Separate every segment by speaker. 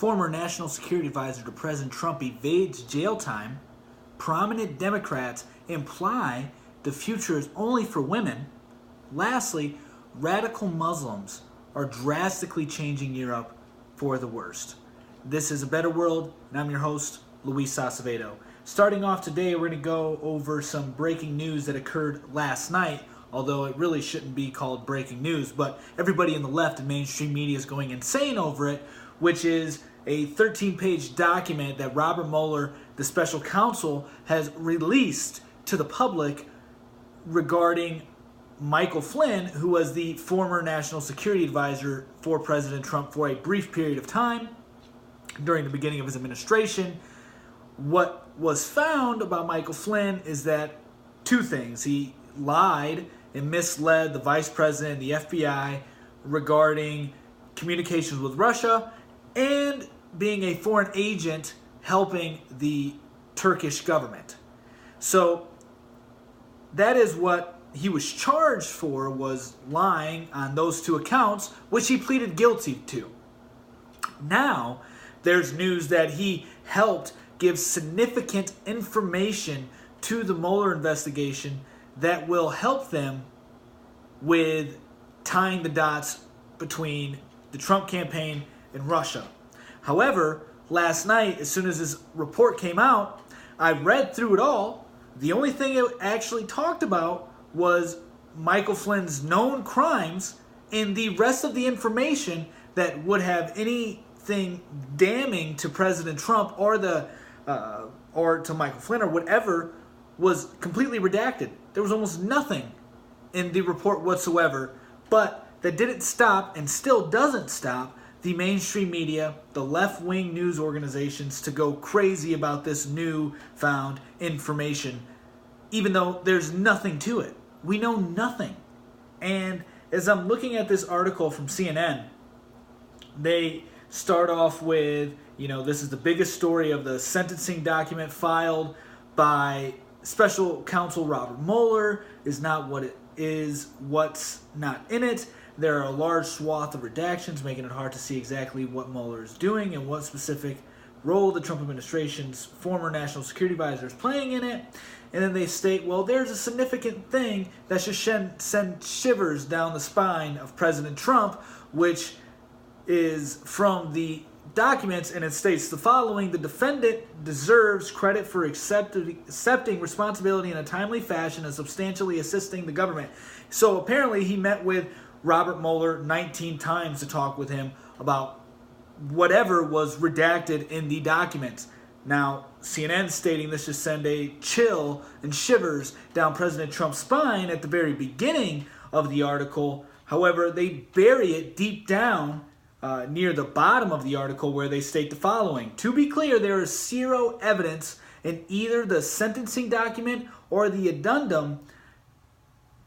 Speaker 1: former national security advisor to President Trump, evades jail time. Prominent Democrats imply the future is only for women. Lastly, radical Muslims are drastically changing Europe for the worst. This is A Better World, and I'm your host, Luis Acevedo. Starting off today, we're going to go over some breaking news that occurred last night, although it really shouldn't be called breaking news, but everybody in the left and mainstream media is going insane over it, which is a 13-page document that Robert Mueller, the special counsel, has released to the public regarding Michael Flynn, who was the former national security advisor for President Trump for a brief period of time during the beginning of his administration. What was found about Michael Flynn is that two things. He lied and misled the vice president and the FBI regarding communications with Russia and being a foreign agent helping the Turkish government. So that is what he was charged for, was lying on those two accounts, which he pleaded guilty to. Now, there's news that he helped give significant information to the Mueller investigation that will help them with tying the dots between the Trump campaign and Russia. However, last night, as soon as this report came out, I read through it all. The only thing it actually talked about was Michael Flynn's known crimes, and the rest of the information that would have anything damning to President Trump or to Michael Flynn or whatever was completely redacted. There was almost nothing in the report whatsoever, but that didn't stop and still doesn't stop the mainstream media, the left-wing news organizations, to go crazy about this newfound information, even though there's nothing to it. We know nothing. And as I'm looking at this article from CNN, they start off with, this is the biggest story of the sentencing document filed by special counsel Robert Mueller is not what it is, what's not in it. There are a large swath of redactions, making it hard to see exactly what Mueller is doing and what specific role the Trump administration's former national security advisor is playing in it. And then they state, well, there's a significant thing that should send shivers down the spine of President Trump, which is from the documents, and it states the following: the defendant deserves credit for accepting responsibility in a timely fashion and substantially assisting the government. So apparently he met with Robert Mueller 19 times to talk with him about whatever was redacted in the documents. Now, CNN stating this should send a chill and shivers down President Trump's spine at the very beginning of the article. However, they bury it deep down near the bottom of the article, where they state the following: to be clear, there is zero evidence in either the sentencing document or the addendum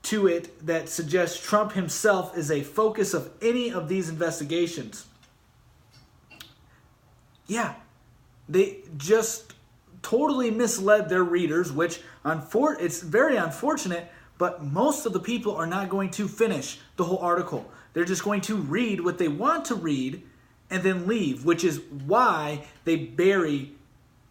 Speaker 1: to it that suggests Trump himself is a focus of any of these investigations. Yeah, they just totally misled their readers, which it's very unfortunate, but most of the people are not going to finish the whole article. They're just going to read what they want to read and then leave, which is why they bury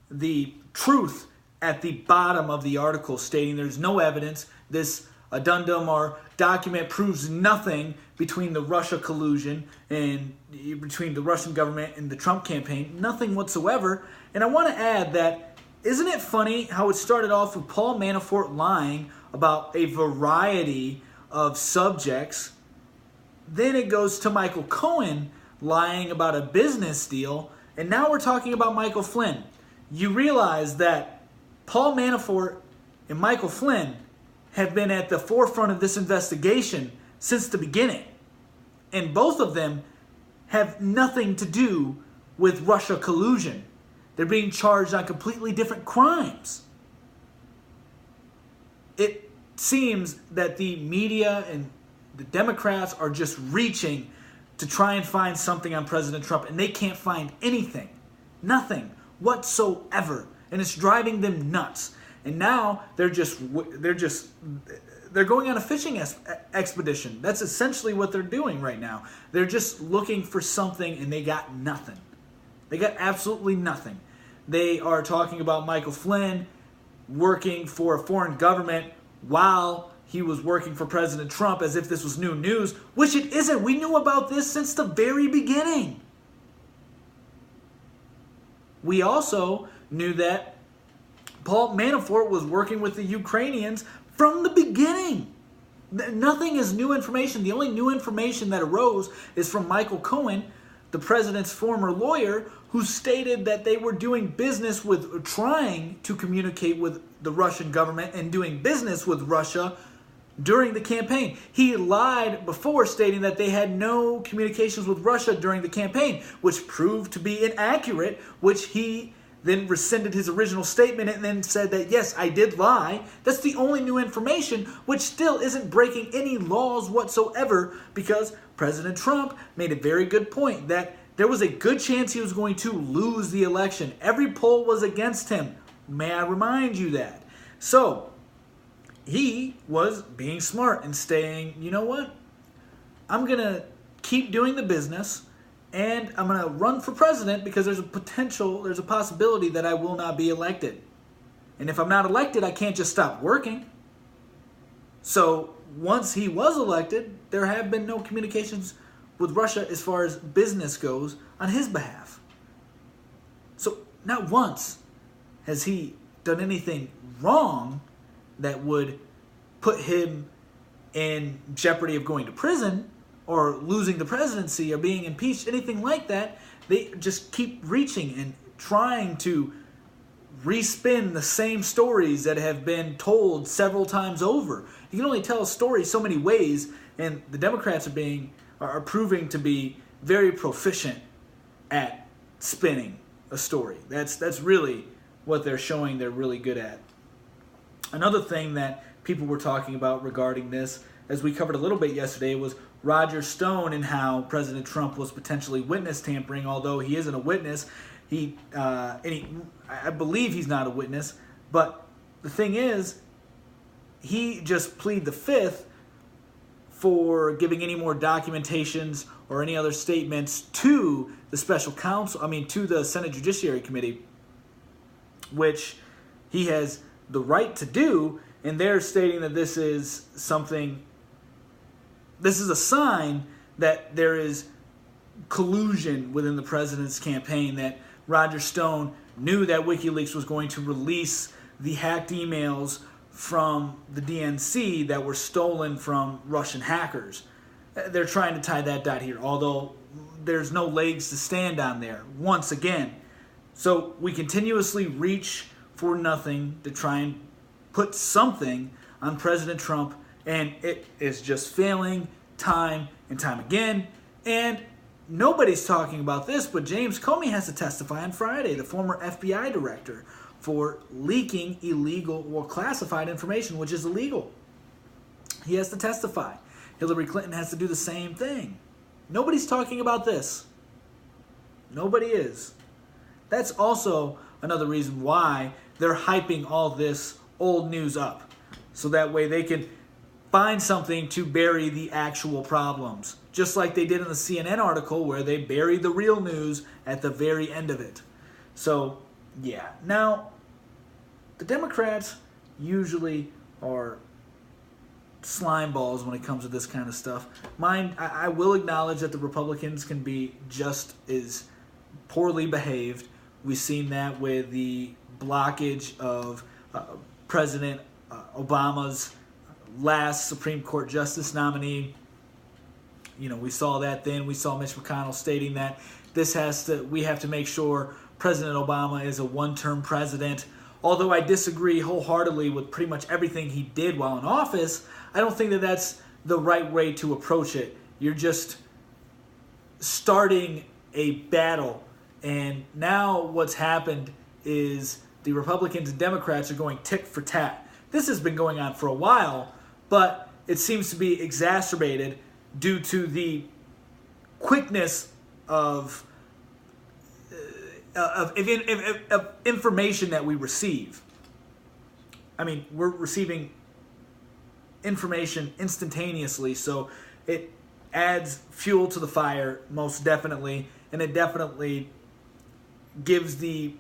Speaker 1: the truth at the bottom of the article, stating there's no evidence. This addendum or document proves nothing between the Russia collusion and between the Russian government and the Trump campaign. Nothing whatsoever. And I want to add that, isn't it funny how it started off with Paul Manafort lying about a variety of subjects? Then it goes to Michael Cohen lying about a business deal. And now we're talking about Michael Flynn. You realize that Paul Manafort and Michael Flynn have been at the forefront of this investigation since the beginning. And both of them have nothing to do with Russia collusion. They're being charged on completely different crimes. It seems that the media and the Democrats are just reaching to try and find something on President Trump, and they can't find anything. Nothing whatsoever. And it's driving them nuts. And now they're going on a fishing expedition. That's essentially what they're doing right now. They're just looking for something, and they got nothing. They got absolutely nothing. They are talking about Michael Flynn working for a foreign government while he was working for President Trump, as if this was new news, which it isn't. We knew about this since the very beginning. We also knew that Paul Manafort was working with the Ukrainians from the beginning. Nothing is new information. The only new information that arose is from Michael Cohen, the president's former lawyer, who stated that they were doing business with, trying to communicate with the Russian government and doing business with Russia during the campaign. He lied before, stating that they had no communications with Russia during the campaign, which proved to be inaccurate, which he then rescinded his original statement and then said that, yes, I did lie. That's the only new information, which still isn't breaking any laws whatsoever, because President Trump made a very good point that there was a good chance he was going to lose the election. Every poll was against him. May I remind you that? So he was being smart and saying, you know what? I'm going to keep doing the business, and I'm going to run for president because there's a possibility that I will not be elected. And if I'm not elected, I can't just stop working. So once he was elected, there have been no communications with Russia as far as business goes on his behalf. So not once has he done anything wrong that would put him in jeopardy of going to prison or losing the presidency or being impeached, anything like that. They just keep reaching and trying to respin the same stories that have been told several times over. You can only tell a story so many ways, and the Democrats are proving to be very proficient at spinning a story. That's really what they're showing they're really good at. Another thing that people were talking about regarding this, as we covered a little bit yesterday, was Roger Stone and how President Trump was potentially witness tampering, although he isn't a witness. I believe he's not a witness, but the thing is, he just pleaded the fifth for giving any more documentations or any other statements to the special counsel, to the Senate Judiciary Committee, which he has the right to do, and they're stating that this is a sign that there is collusion within the president's campaign, that Roger Stone knew that WikiLeaks was going to release the hacked emails from the DNC that were stolen from Russian hackers. They're trying to tie that dot here, although there's no legs to stand on there, once again. So we continuously reach for nothing to try and put something on President Trump, and it is just failing time and time again. And nobody's talking about this, but James Comey has to testify on Friday, the former FBI director, for leaking illegal or classified information, which is illegal. He has to testify. Hillary Clinton has to do the same thing. Nobody's talking about this. Nobody is. That's also another reason why they're hyping all this old news up, so that way they can find something to bury the actual problems, just like they did in the CNN article where they buried the real news at the very end of it. So, yeah. Now, the Democrats usually are slime balls when it comes to this kind of stuff. I will acknowledge that the Republicans can be just as poorly behaved. We've seen that with the blockage of President Obama's last Supreme Court Justice nominee. We saw that then. We saw Mitch McConnell stating that we have to make sure President Obama is a one-term president. Although I disagree wholeheartedly with pretty much everything he did while in office, I don't think that that's the right way to approach it. You're just starting a battle. And now what's happened is the Republicans and Democrats are going tit for tat. This has been going on for a while, but it seems to be exacerbated due to the quickness of information that we receive. We're receiving information instantaneously, so it adds fuel to the fire, most definitely, and it definitely gives the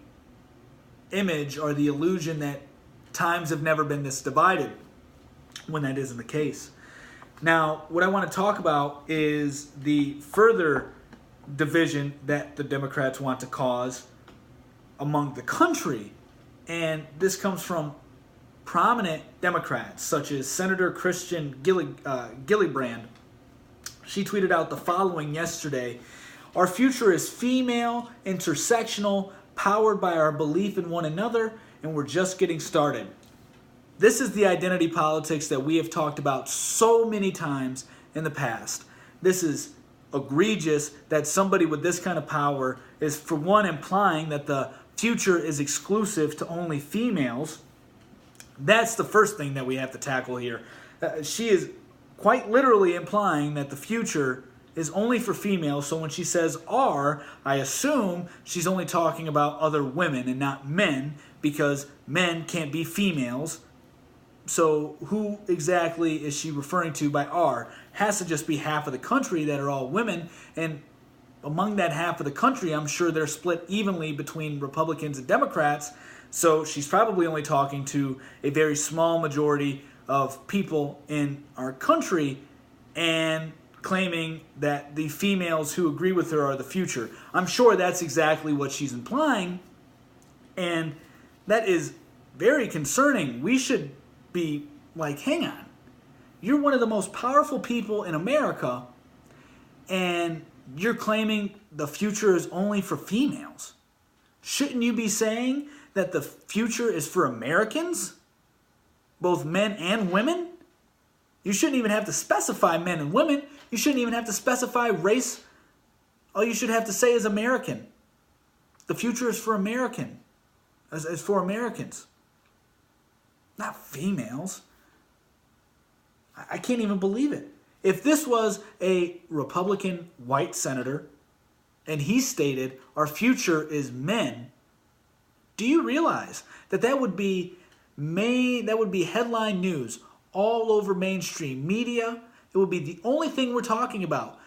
Speaker 1: image or the illusion that times have never been this divided, when that isn't the case. Now, what I want to talk about is the further division that the Democrats want to cause among the country. And this comes from prominent Democrats, such as Senator Christian Gillibrand. She tweeted out the following yesterday: "Our future is female, intersectional, powered by our belief in one another, and we're just getting started." This is the identity politics that we have talked about so many times in the past. This is egregious that somebody with this kind of power is, for one, implying that the future is exclusive to only females. That's the first thing that we have to tackle here. She is quite literally implying that the future is only for females. So when she says "are," I assume she's only talking about other women and not men, because men can't be females. So who exactly is she referring to by "are"? Has to just be half of the country that are all women, and among that half of the country, I'm sure they're split evenly between Republicans and Democrats. So she's probably only talking to a very small majority of people in our country and claiming that the females who agree with her are the future. I'm sure that's exactly what she's implying, and that is very concerning. We should be like, hang on, you're one of the most powerful people in America, and you're claiming the future is only for females. Shouldn't you be saying that the future is for Americans, both men and women? You shouldn't even have to specify men and women. You shouldn't even have to specify race. All you should have to say is American. The future is for American. It's for Americans, not females. I can't even believe it. If this was a Republican white senator and he stated our future is men, do you realize that that would be headline news all over mainstream media? It would be the only thing we're talking about.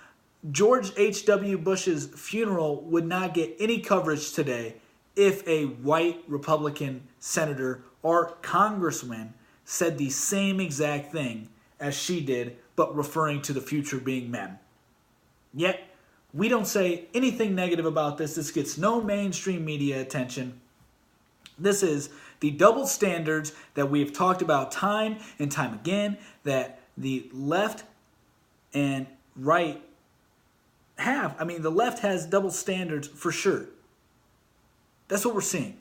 Speaker 1: George H.W. Bush's funeral would not get any coverage today if a white Republican senator or congressman said the same exact thing as she did, but referring to the future being men. Yet, we don't say anything negative about this. This gets no mainstream media attention. This is the double standards that we have talked about time and time again, that the left and right have. I mean, the left has double standards for sure. That's what we're seeing.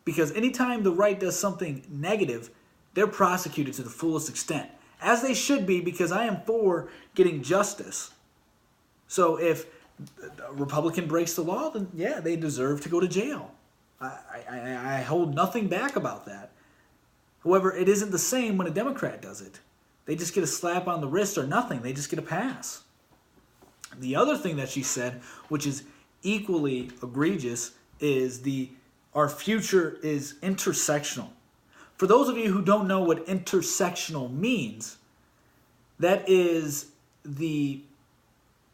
Speaker 1: Because anytime the right does something negative, they're prosecuted to the fullest extent. As they should be, because I am for getting justice. So if a Republican breaks the law, then yeah, they deserve to go to jail. I hold nothing back about that. However, it isn't the same when a Democrat does it. They just get a slap on the wrist or nothing. They just get a pass. The other thing that she said, which is equally egregious, is our future is intersectional. For those of you who don't know what intersectional means, that is the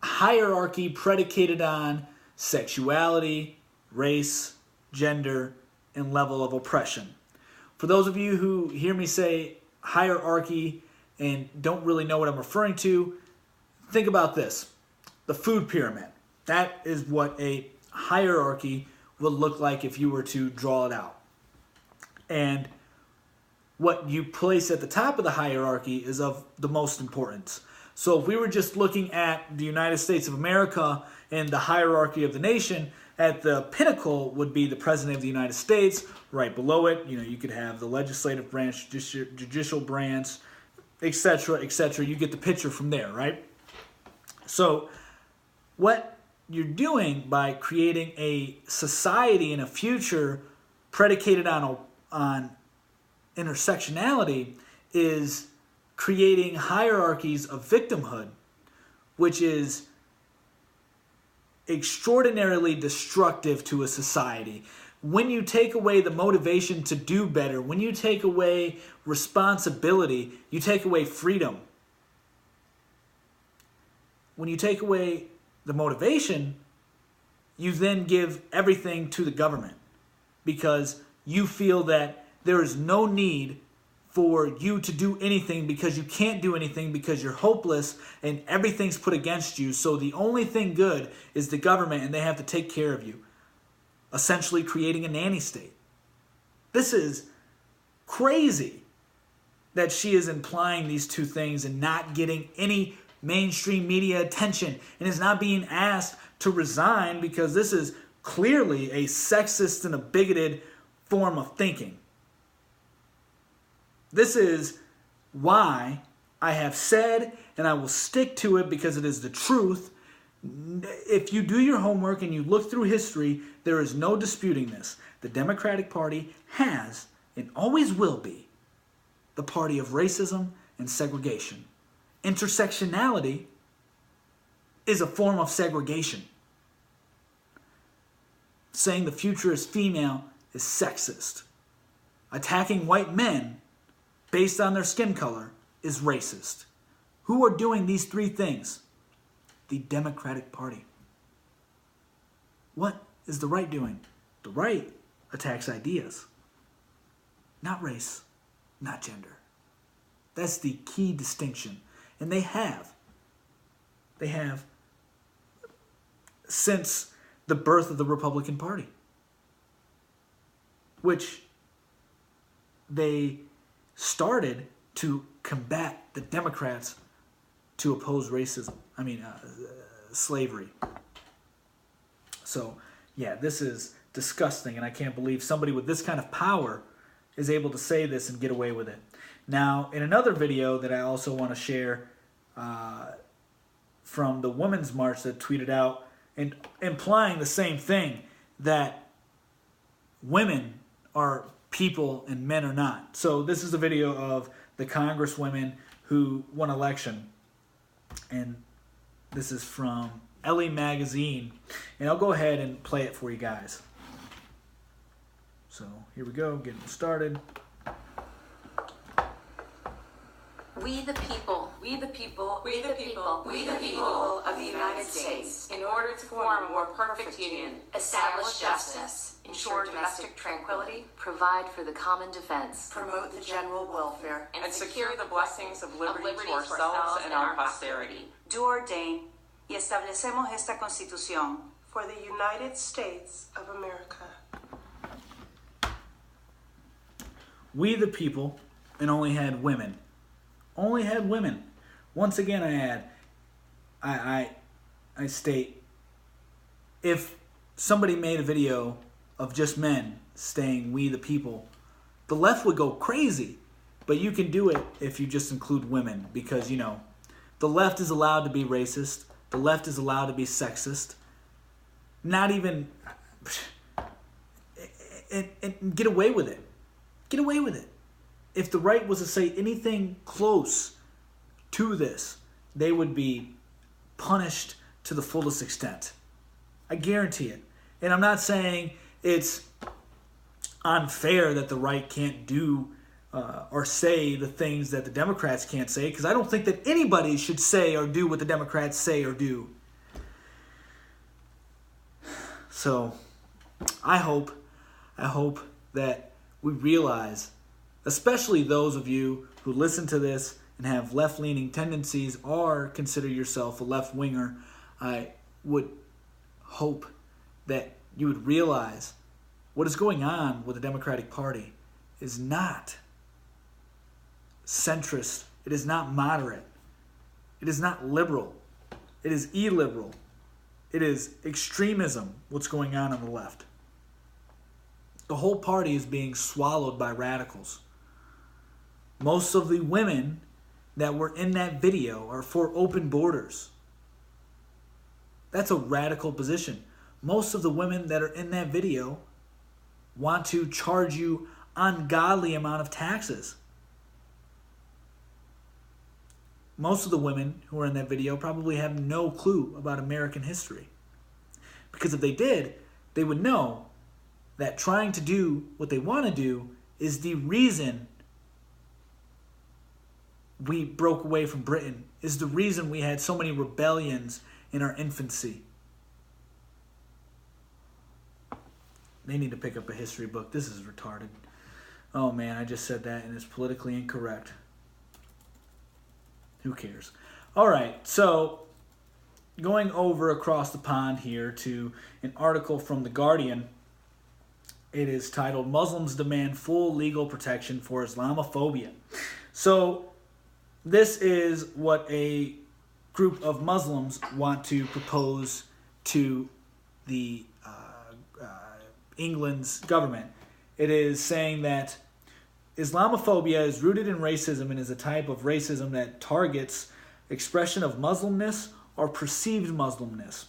Speaker 1: hierarchy predicated on sexuality, race, gender, and level of oppression. For those of you who hear me say hierarchy and don't really know what I'm referring to, think about this. The food pyramid. That is what a hierarchy would look like if you were to draw it out. And what you place at the top of the hierarchy is of the most importance. So if we were just looking at the United States of America and the hierarchy of the nation, at the pinnacle would be the President of the United States. Right below it, you could have the legislative branch, judicial branch, etc., etc. You get the picture from there, right? So what you're doing by creating a society and a future predicated on intersectionality is creating hierarchies of victimhood, which is extraordinarily destructive to a society. When you take away the motivation to do better, when you take away responsibility, you take away freedom. When you take away the motivation, you then give everything to the government because you feel that there is no need for you to do anything because you can't do anything because you're hopeless and everything's put against you. So the only thing good is the government and they have to take care of you, essentially creating a nanny state. This is crazy that she is implying these two things and not getting any mainstream media attention and is not being asked to resign because this is clearly a sexist and a bigoted form of thinking. This is why I have said, and I will stick to it because it is the truth. If you do your homework and you look through history, there is no disputing this. The Democratic Party has and always will be the party of racism and segregation. Intersectionality is a form of segregation. Saying the future is female is sexist. Attacking white men based on their skin color is racist. Who are doing these three things? The Democratic Party. What is the right doing? The right attacks ideas, not race, not gender. That's the key distinction. And they have since the birth of the Republican Party, which they started to combat the Democrats to oppose slavery. So, yeah, this is disgusting, and I can't believe somebody with this kind of power is able to say this and get away with it. Now, in another video that I also want to share from the Women's March that tweeted out and implying the same thing, that women are people and men are not. So this is a video of the congresswomen who won election. And this is from Elle Magazine. And I'll go ahead and play it for you guys. So here we go, getting started.
Speaker 2: We the people, we the people, we the people, we the people of the United States, in order to form a more perfect union, establish justice, ensure domestic tranquility, provide for the common defense,
Speaker 3: promote the general welfare,
Speaker 4: and secure the blessings of liberty to ourselves and our posterity.
Speaker 3: do ordain y establecemos esta Constitución for the United States of America.
Speaker 1: We the people, and only had women. Only had women. Once again, I state, if somebody made a video of just men saying we the people, the left would go crazy. But you can do it if you just include women because, the left is allowed to be racist. The left is allowed to be sexist. Not even... And get away with it. Get away with it. If the right was to say anything close to this, they would be punished to the fullest extent. I guarantee it. And I'm not saying it's unfair that the right can't do or say the things that the Democrats can't say, because I don't think that anybody should say or do what the Democrats say or do. So I hope that we realize, especially those of you who listen to this and have left-leaning tendencies or consider yourself a left-winger, I would hope that you would realize what is going on with the Democratic Party is not centrist. It is not moderate. It is not liberal. It is illiberal. It is extremism, what's going on the left. The whole party is being swallowed by radicals. Most of the women that were in that video are for open borders. That's a radical position. Most of the women that are in that video want to charge you ungodly amount of taxes. Most of the women who are in that video probably have no clue about American history. Because if they did, they would know that trying to do what they want to do is the reason we broke away from Britain, is the reason we had so many rebellions in our infancy. They need to pick up a history book. This is retarded. Oh man, I just said that and it's politically incorrect. Who cares? All right, so going over across the pond here to an article from The Guardian. It is titled, Muslims Demand Full Legal Protection for Islamophobia. So this is what a group of Muslims want to propose to the England's government. It is saying that Islamophobia is rooted in racism and is a type of racism that targets expression of Muslimness or perceived Muslimness.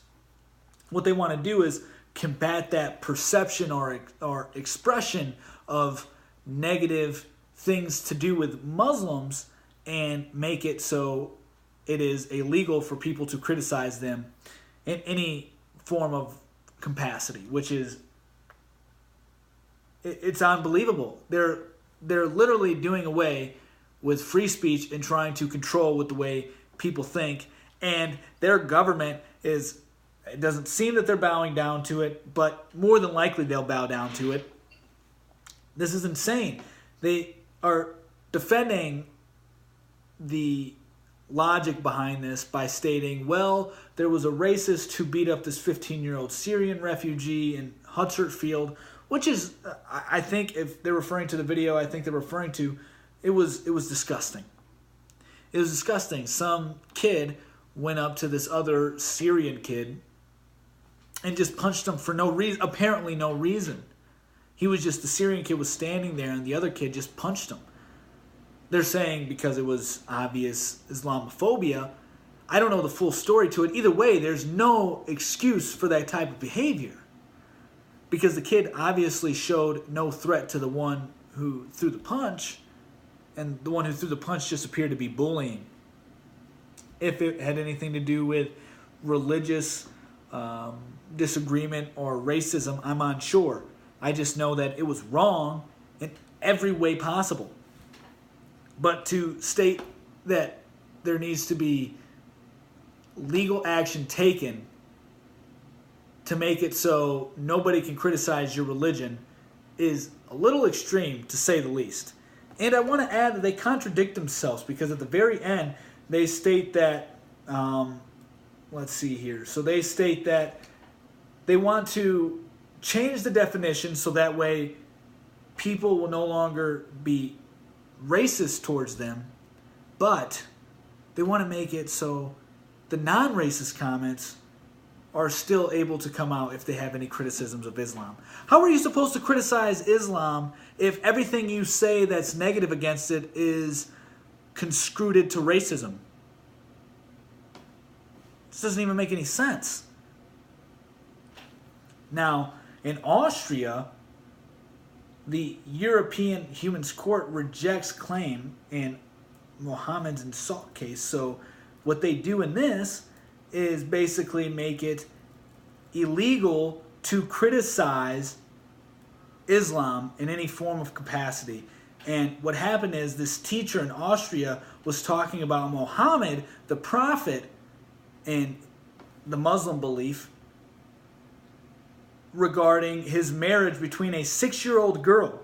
Speaker 1: What they want to do is combat that perception or expression of negative things to do with Muslims and make it so it is illegal for people to criticize them in any form of capacity, which is, it's unbelievable. They're literally doing away with free speech and trying to control with the way people think, and their government is, it doesn't seem that they're bowing down to it, but more than likely they'll bow down to it. This is insane. They are defending the logic behind this by stating, well, there was a racist who beat up this 15-year-old Syrian refugee in Huddersfield, which is, I think if they're referring to the video, I think they're referring to, it was disgusting. It was disgusting. Some kid went up to this other Syrian kid and just punched him for no reason, apparently no reason. He was just, the Syrian kid was standing there and the other kid just punched him. They're saying because it was obvious Islamophobia. I don't know the full story to it. Either way, there's no excuse for that type of behavior. Because the kid obviously showed no threat to the one who threw the punch, and the one who threw the punch just appeared to be bullying. If it had anything to do with religious disagreement or racism, I'm unsure. I just know that it was wrong in every way possible. But to state that there needs to be legal action taken to make it so nobody can criticize your religion is a little extreme, to say the least. And I want to add that they contradict themselves, because at the very end they state that, let's see here. So they state that they want to change the definition so that way people will no longer be racist towards them, but they want to make it so the non-racist comments are still able to come out if they have any criticisms of Islam. How are you supposed to criticize Islam if everything you say that's negative against it is conscripted to racism? This doesn't even make any sense. Now, in Austria, the European Humans Court rejects claim in Mohammed's assault case. So what they do in this is basically make it illegal to criticize Islam in any form of capacity. And what happened is this teacher in Austria was talking about Muhammad, the prophet, and the Muslim belief regarding his marriage between a 6-year-old girl.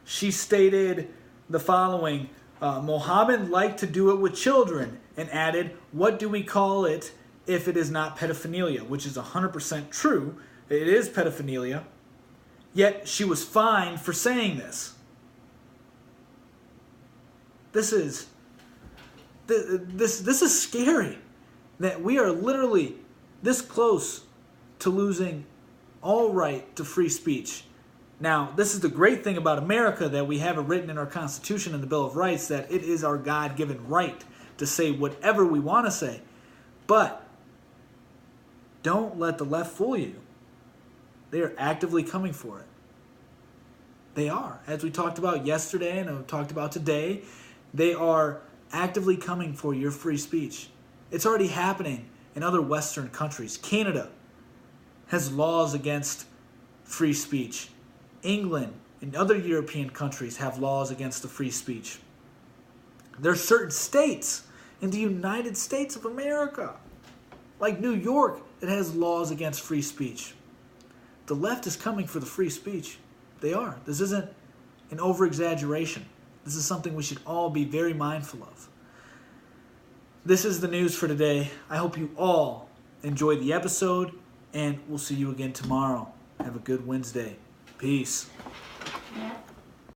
Speaker 1: She stated the following, Muhammad liked to do it with children, and added, what do we call it if it is not pedophilia? Which is 100% true. It is pedophilia. Yet she was fined for saying this. This is scary. That we are literally this close to losing all right to free speech. Now, this is the great thing about America, that we have it written in our Constitution and the Bill of Rights that it is our God-given right to say whatever we want to say. But don't let the left fool you. They are actively coming for it. They are. As we talked about yesterday and I've talked about today, they are actively coming for your free speech. It's already happening in other Western countries. Canada has laws against free speech. England and other European countries have laws against the free speech. There are certain states in the United States of America, like New York, that has laws against free speech. the left is coming for the free speech. They are. This isn't an over-exaggeration. This is something we should all be very mindful of. This is the news for today. I hope you all enjoyed the episode, and we'll see you again tomorrow. Have a good Wednesday. Peace.
Speaker 2: Yeah.